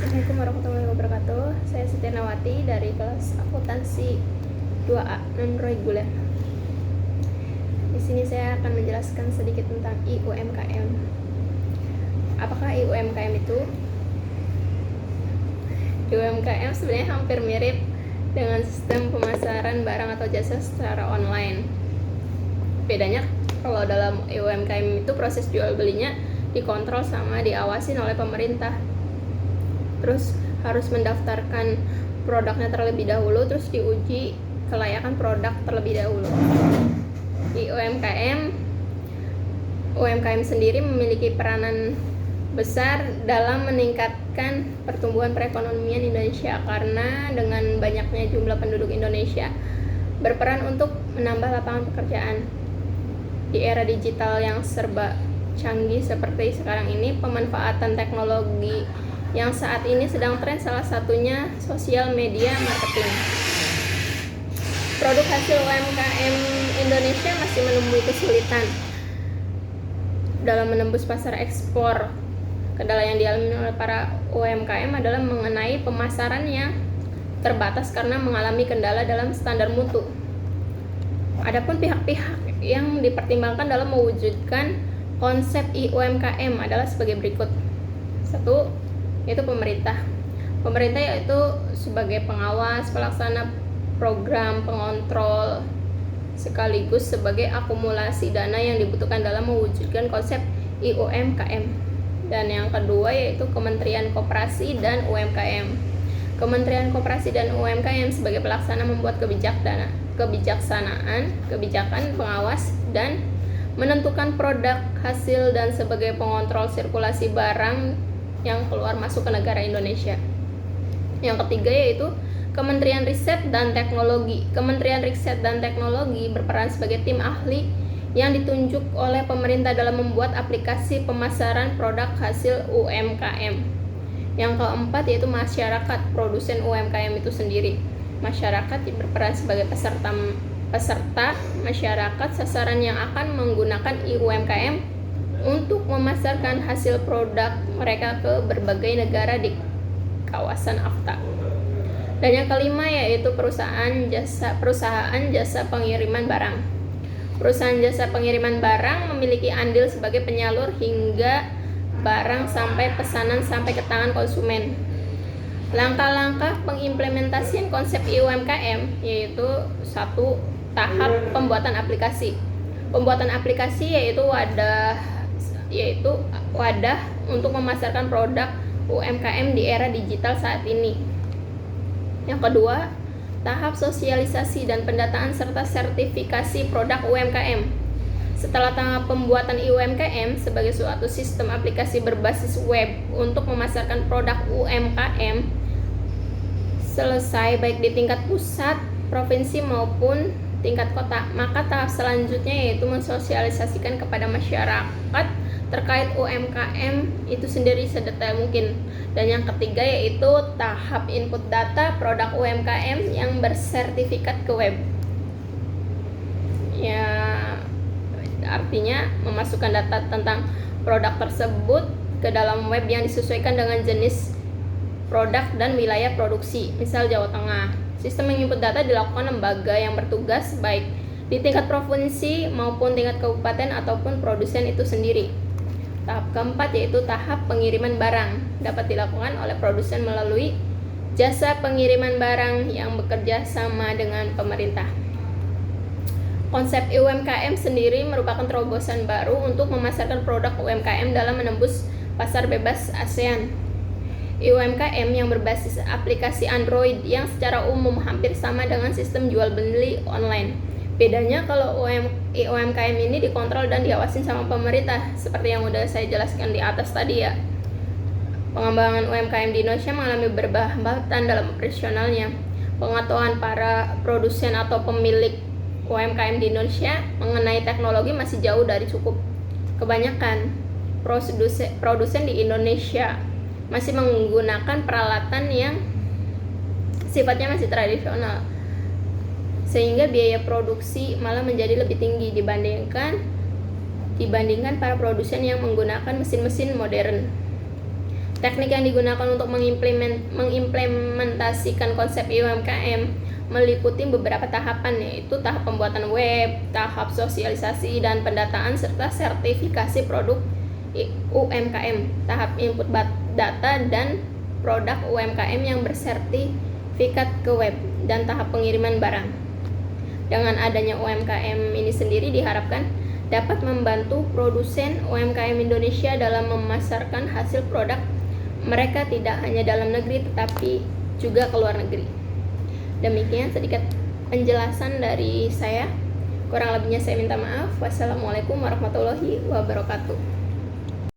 Assalamualaikum warahmatullahi wabarakatuh. Saya Siti Nawati dari kelas akuntansi 2A non reguler. Di sini saya akan menjelaskan sedikit tentang IUMKM. Apakah IUMKM itu? IUMKM sebenarnya hampir mirip dengan sistem pemasaran barang atau jasa secara online. Bedanya kalau dalam IUMKM itu proses jual belinya dikontrol sama diawasin oleh pemerintah. Terus harus mendaftarkan produknya terlebih dahulu, terus diuji kelayakan produk terlebih dahulu. Di UMKM sendiri memiliki peranan besar dalam meningkatkan pertumbuhan perekonomian Indonesia karena dengan banyaknya jumlah penduduk Indonesia berperan untuk menambah lapangan pekerjaan. Di era digital yang serba canggih seperti sekarang ini, pemanfaatan teknologi yang saat ini sedang tren salah satunya sosial media marketing. Produk hasil UMKM Indonesia masih menemui kesulitan dalam menembus pasar ekspor. Kendala yang dialami oleh para UMKM adalah mengenai pemasaran yang terbatas karena mengalami kendala dalam standar mutu. Adapun pihak-pihak yang dipertimbangkan dalam mewujudkan konsep IUMKM adalah sebagai berikut. 1. Yaitu pemerintah yaitu sebagai pengawas, pelaksana program, pengontrol, sekaligus sebagai akumulasi dana yang dibutuhkan dalam mewujudkan konsep IUMKM. Dan yang kedua yaitu Kementerian Koperasi dan UMKM. Kementerian Koperasi dan UMKM sebagai pelaksana membuat kebijakan pengawas dan menentukan produk hasil dan sebagai pengontrol sirkulasi barang yang keluar masuk ke negara Indonesia. Yang ketiga yaitu Kementerian Riset dan Teknologi. Kementerian Riset dan Teknologi berperan sebagai tim ahli yang ditunjuk oleh pemerintah dalam membuat aplikasi pemasaran produk hasil UMKM. Yang keempat yaitu masyarakat produsen UMKM itu sendiri. Masyarakat berperan sebagai peserta masyarakat sasaran yang akan menggunakan IUMKM untuk memasarkan hasil produk mereka ke berbagai negara di kawasan AFTA. Dan yang kelima yaitu perusahaan jasa pengiriman barang. Perusahaan jasa pengiriman barang memiliki andil sebagai penyalur hingga barang sampai pesanan sampai ke tangan konsumen. Langkah-langkah pengimplementasian konsep IUMKM yaitu 1. Tahap pembuatan aplikasi. Pembuatan aplikasi yaitu wadah untuk memasarkan produk UMKM di era digital saat ini. Yang kedua, tahap sosialisasi dan pendataan serta sertifikasi produk UMKM. Setelah tahap pembuatan IUMKM sebagai suatu sistem aplikasi berbasis web untuk memasarkan produk UMKM selesai baik di tingkat pusat, provinsi maupun tingkat kota, maka tahap selanjutnya yaitu mensosialisasikan kepada masyarakat terkait UMKM itu sendiri sedetail mungkin. Dan yang ketiga yaitu tahap input data produk UMKM yang bersertifikat ke web. Ya, artinya memasukkan data tentang produk tersebut ke dalam web yang disesuaikan dengan jenis produk dan wilayah produksi. Misal Jawa Tengah. Sistem menginput data dilakukan lembaga yang bertugas baik di tingkat provinsi maupun tingkat kabupaten ataupun produsen itu sendiri. Tahap keempat yaitu tahap pengiriman barang dapat dilakukan oleh produsen melalui jasa pengiriman barang yang bekerja sama dengan pemerintah. Konsep IUMKM sendiri merupakan terobosan baru untuk memasarkan produk UMKM dalam menembus pasar bebas ASEAN. IUMKM yang berbasis aplikasi Android yang secara umum hampir sama dengan sistem jual beli online. Bedanya kalau IUMKM ini dikontrol dan diawasin sama pemerintah seperti yang udah saya jelaskan di atas tadi ya. Pengembangan UMKM di Indonesia mengalami berbagai hambatan dalam operasionalnya. Pengetahuan para produsen atau pemilik UMKM di Indonesia mengenai teknologi masih jauh dari cukup. Kebanyakan produsen di Indonesia masih menggunakan peralatan yang sifatnya masih tradisional, sehingga biaya produksi malah menjadi lebih tinggi dibandingkan para produsen yang menggunakan mesin-mesin modern. Teknik yang digunakan untuk mengimplementasikan konsep UMKM meliputi beberapa tahapan, yaitu tahap pembuatan web, tahap sosialisasi dan pendataan, serta sertifikasi produk UMKM, tahap input data dan produk UMKM yang bersertifikat ke web, dan tahap pengiriman barang. Dengan adanya UMKM ini sendiri diharapkan dapat membantu produsen UMKM Indonesia dalam memasarkan hasil produk mereka tidak hanya dalam negeri tetapi juga ke luar negeri. Demikian sedikit penjelasan dari saya. Kurang lebihnya saya minta maaf. Wassalamualaikum warahmatullahi wabarakatuh.